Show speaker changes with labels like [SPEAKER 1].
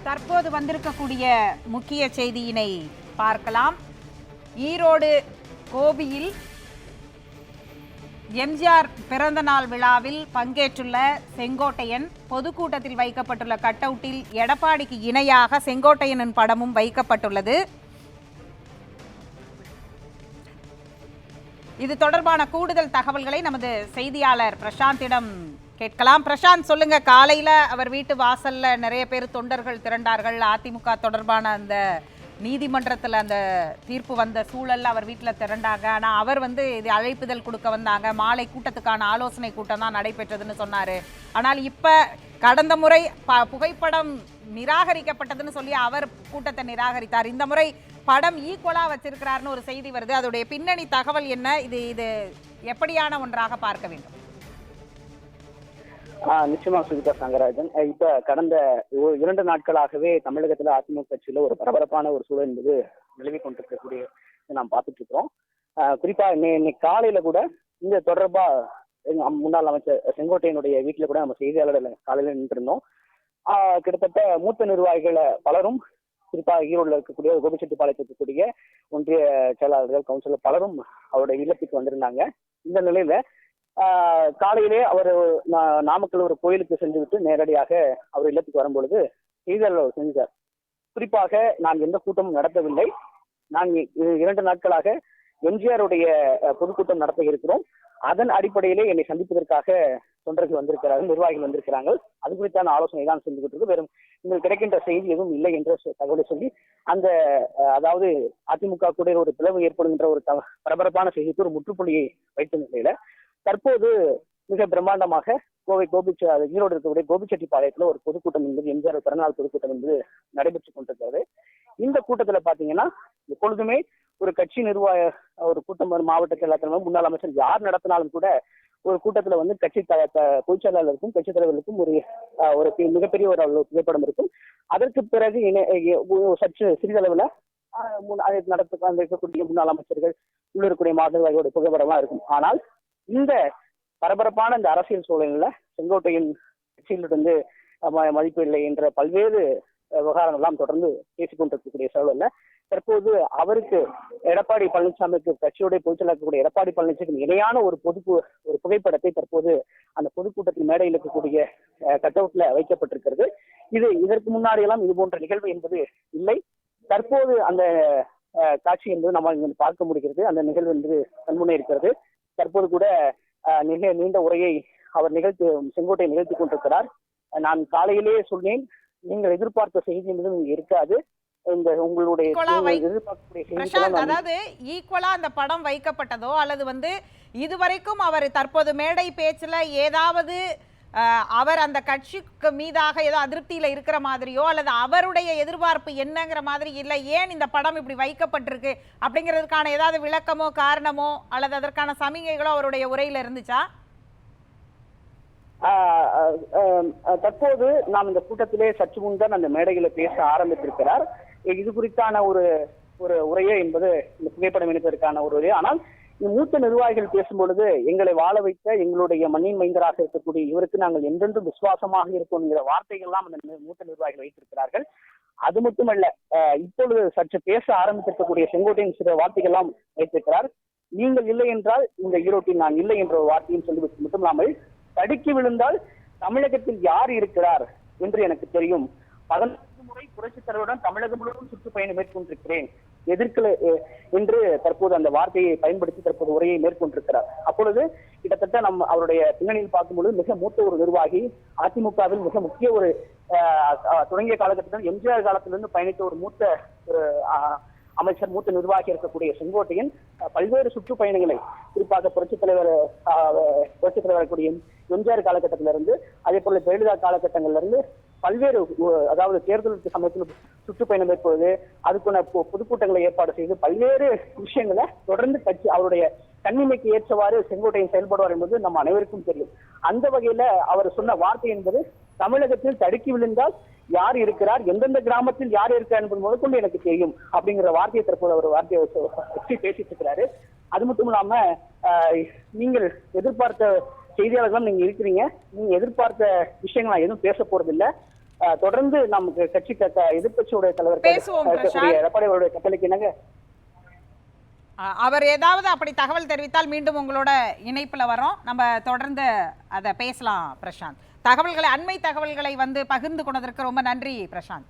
[SPEAKER 1] தற்போது வந்திருக்கக்கூடிய முக்கிய செய்தியினை பார்க்கலாம். ஈரோடு கோபியில் எம்ஜிஆர் பிறந்தநாள் விழாவில் பங்கேற்றுள்ள செங்கோட்டையன் பொதுக்கூட்டத்தில் வைக்கப்பட்டுள்ள கட் அவுட்டில் எடப்பாடிக்கு இணையாக செங்கோட்டையனின் படமும் வைக்கப்பட்டுள்ளது. இது தொடர்பான கூடுதல் தகவல்களை நமது செய்தியாளர் பிரசாந்திடம் கேட்கலாம். பிரசாந்த், சொல்லுங்க. காலையில அவர் வீட்டு வாசல்ல நிறைய பேர் தொண்டர்கள் திரண்டார்கள். அதிமுக தொடர்பான அந்த நீதிமன்றத்தில் அந்த தீர்ப்பு வந்த சூழல்ல அவர் வீட்டில் திரண்டாங்க. ஆனால் அவர் இது அழைப்புதல் கொடுக்க வந்தாங்க. மாலை கூட்டத்துக்கான ஆலோசனை கூட்டம் தான் நடைபெற்றதுன்னு சொன்னார். ஆனால் இப்போ கடந்த முறை புகைப்படம் நிராகரிக்கப்பட்டதுன்னு சொல்லி அவர் கூட்டத்தை நிராகரித்தார். இந்த முறை படம் ஈக்குவலாக வச்சிருக்கிறாருன்னு ஒரு செய்தி வருது. அதோடைய பின்னணி தகவல் என்ன? இது எப்படியான ஒன்றாக பார்க்க வேண்டும்?
[SPEAKER 2] நிச்சயமா சுஜிதா சங்கராஜன், இப்ப கடந்த 2 நாட்களாகவே தமிழகத்துல அதிமுக கட்சியில ஒரு பரபரப்பான ஒரு சூழல் என்பது நிலவி கொண்டிருக்கக்கூடிய நாம் பார்த்துட்டு இருக்கிறோம். குறிப்பா இன்னைக்கு காலையில கூட இந்த தொடர்பா முன்னாள் அமைச்சர் செங்கோட்டையனுடைய வீட்டுல கூட நம்ம செய்தியாளர்கள் காலையில நின்றுருந்தோம். கிட்டத்தட்ட மூத்த நிர்வாகிகள் பலரும், குறிப்பா ஈரோடுல இருக்கக்கூடிய கோபிச்செட்டிப்பாளையத்தில் இருக்கக்கூடிய ஒன்றிய செயலாளர்கள், கவுன்சிலர் பலரும் அவருடைய இல்லத்துக்கு வந்திருந்தாங்க. இந்த நிலையில காலையிலே அவர் நாமக்கல் ஒரு கோயிலுக்கு சென்று விட்டு நேரடியாக அவர் இல்லத்துக்கு வரும்பொழுது செய்தியாளர் செஞ்சார். குறிப்பாக, நான் எந்த கூட்டமும் நடத்தவில்லை, நான் 2 நாட்களாக எம்ஜிஆருடைய பொதுக்கூட்டம் நடத்த இருக்கிறோம், அதன் அடிப்படையிலே என்னை சந்திப்பதற்காக தொண்டர்கள் வந்திருக்கிறார்கள், நிர்வாகிகள் வந்திருக்கிறார்கள், அது குறித்தான ஆலோசனை தான் செஞ்சுக்கிட்டு இருக்கு, வெறும் உங்களுக்கு கிடைக்கின்ற செய்தி எதுவும் இல்லை என்ற தகவலை சொல்லி அந்த அதாவது அதிமுக கூட ஒரு பிளவு ஏற்படுகின்ற ஒரு பரபரப்பான செய்திக்கு ஒரு முற்றுப்புள்ளியை வைத்த நிலையில தற்போது மிக பிரம்மாண்டமாக ஈரோடு இருக்கக்கூடிய கோபிச்செட்டிப்பாளையத்துல ஒரு பொதுக்கூட்டம் என்பது எம்ஜிஆர் பிறநாள் பொதுக்கூட்டம் என்பது நடைபெற்றுக் கொண்டிருக்கிறது. இந்த கூட்டத்துல பாத்தீங்கன்னா எப்பொழுதுமே ஒரு கட்சி நிர்வாக ஒரு கூட்டம், மாவட்ட செயலாளர், முன்னாள் அமைச்சர் யார் நடத்தினாலும் கூட ஒரு கூட்டத்துல கட்சி பொதுச் செயலாளருக்கும் கட்சி தலைவர்களுக்கும் ஒரு மிகப்பெரிய ஒரு புகைப்படம் இருக்கும். அதற்கு பிறகு சற்று சிறிதளவுல இருக்கக்கூடிய முன்னாள் அமைச்சர்கள் உள்ள இருக்கக்கூடிய மாநில புகைப்படமா இருக்கும். ஆனால் இந்த பரபரப்பான இந்த அரசியல் சூழலில் செங்கோட்டையின் கட்சியிலிருந்து மதிப்பு இல்லை என்ற பல்வேறு விவகாரங்கள் எல்லாம் தொடர்ந்து பேசிக்கொண்டிருக்கக்கூடிய சூழல்ல தற்போது அவருக்கு எடப்பாடி பழனிசாமிக்கு கட்சியுடைய பொதுச்செயலாளர் எடப்பாடி பழனிசாமிக்கு இணையான ஒரு புகைப்படத்தை தற்போது அந்த பொதுக்கூட்டத்தின் மேடையில் இருக்கக்கூடிய கட் அவுட்ல வைக்கப்பட்டிருக்கிறது. இதற்கு முன்னாடி எல்லாம் இது போன்ற நிகழ்வு என்பது இல்லை. தற்போது அந்த காட்சி என்பது நம்ம பார்க்க முடிகிறது. அந்த நிகழ்வு என்பது கண்முன்னே இருக்கிறது. தற்போது கூட நீண்ட உரையை அவர் செங்கோட்டை நிகழ்த்தி கொண்டிருக்கிறார். நான் காலையிலேயே சொன்னேன், நீங்கள் எதிர்பார்த்த செய்தி என்பது இருக்காது. உங்களுடைய
[SPEAKER 1] அதாவது ஈக்குவலா அந்த படம் வைக்கப்பட்டதோ அல்லது இதுவரைக்கும் அவர் தற்போது மேடை பேச்சுல ஏதாவது அவர் அந்த கட்சிக்கு மீதாக ஏதோ அதிருப்தியில இருக்கிற மாதிரியோ அல்லது அவருடைய எதிர்பார்ப்பு என்னங்கிற மாதிரி இல்லை, ஏன் இந்த படம் இப்படி வைக்கப்பட்டிருக்கு அப்படிங்கிறதுக்கான ஏதாவது விளக்கமோ காரணமோ அல்லது அதற்கான சமிகைகளோ அவருடைய உரையில இருந்துச்சா?
[SPEAKER 2] தற்போது நாம் இந்த கூட்டத்திலே சற்று முன்தான் அந்த மேடைகளை பேச ஆரம்பித்திருக்கிறார். இது குறித்தான ஒரு உரையே என்பது இந்த புகைப்படம் எடுப்பதற்கான ஒரு உரை. ஆனால் மூத்த நிர்வாகிகள் பேசும்பொழுது, எங்களை வாழ வைத்த எங்களுடைய மண்ணின் மைந்தராக இருக்கக்கூடிய இவருக்கு நாங்கள் என்றென்றும் விசுவாசமாக இருக்கோம் என்கிற வார்த்தைகள்லாம் அந்த மூத்த நிர்வாகிகள் வைத்திருக்கிறார்கள். அது மட்டுமல்ல, இப்பொழுது சற்று பேச ஆரம்பித்திருக்கக்கூடிய செங்கோட்டையின் சில வார்த்தைகள்லாம் வைத்திருக்கிறார். நீங்கள் இல்லை என்றால் இந்த ஈரோட்டில் நான் இல்லை என்ற ஒரு வார்த்தையும் சொல்லிவிட்டு மட்டுமில்லாமல், தடுக்கி விழுந்தால் தமிழகத்தில் யார் இருக்கிறார் என்று எனக்கு தெரியும், 14 முறை புரட்சித் தலைவருடன் தமிழகம் முழுவதும் சுற்றுப்பயணம் மேற்கொண்டிருக்கிறேன், எதிர்க்கல என்று தற்போது அந்த வார்த்தையை பயன்படுத்தி தற்போது உரையை மேற்கொண்டிருக்கிறார். அப்பொழுது கிட்டத்தட்ட அவருடைய பின்னணியில் பார்க்கும்போது மிக மூத்த ஒரு நிர்வாகி, அதிமுகவில் மிக முக்கிய ஒரு தொடங்கிய காலகட்டத்தில் எம்ஜிஆர் காலத்திலிருந்து பயணித்த ஒரு மூத்த அமைச்சர், மூத்த நிர்வாகி இருக்கக்கூடிய செங்கோட்டையன் பல்வேறு சுற்றுப்பயணங்களை, குறிப்பாக புரட்சித் தலைவர் கூடிய எம்ஜிஆர் காலகட்டத்திலிருந்து, அதே போல ஜெயலலிதா காலகட்டங்கள்ல இருந்து பல்வேறு, அதாவது தேர்தலுக்கு சமயத்தில் சுற்றுப்பயணம் மேற்கொள்வது, அதுக்குள்ள பொதுக்கூட்டங்களை ஏற்பாடு செய்து பல்வேறு விஷயங்களை தொடர்ந்து கட்சி அவருடைய தன்னிமைக்கு ஏற்றவாறு செங்கோட்டையன் செயல்படுவார் என்பது நம்ம அனைவருக்கும் தெரியும். அந்த வகையில அவர் சொன்ன வார்த்தை என்பது, தமிழகத்தில் தடுக்கி விழுந்தால் யார் இருக்கிறார், எந்தெந்த கிராமத்தில் யார் இருக்கிறார் என்பது முதற்கொண்டு எனக்கு தெரியும் அப்படிங்கிற வார்த்தையை தற்போது அவர் வார்த்தையை வச்சு பேசிட்டு இருக்கிறாரு. அது மட்டும் இல்லாம, நீங்கள் எதிர்பார்த்த செய்தியாளர்கள் நீங்க இருக்கிறீங்க, நீங்க எதிர்பார்த்த விஷயங்கள் நான் எதுவும் பேச போறது இல்லை, தொடர்ந்து நமக்கு கட்சி எதிர்கட்சியுடைய தலைவர்
[SPEAKER 1] பேசுவோம் பிரசாந்த்.
[SPEAKER 2] எடப்பாடி அவருடைய கட்டளைக்கு என்னங்க
[SPEAKER 1] அவர் ஏதாவது அப்படி தகவல் தெரிவித்தால் மீண்டும் உங்களோட இணைப்புல வரோம், நம்ம தொடர்ந்து அதை பேசலாம் பிரசாந்த். அண்மை தகவல்களை வந்து பகிர்ந்து கொண்டதற்கு ரொம்ப நன்றி பிரசாந்த்.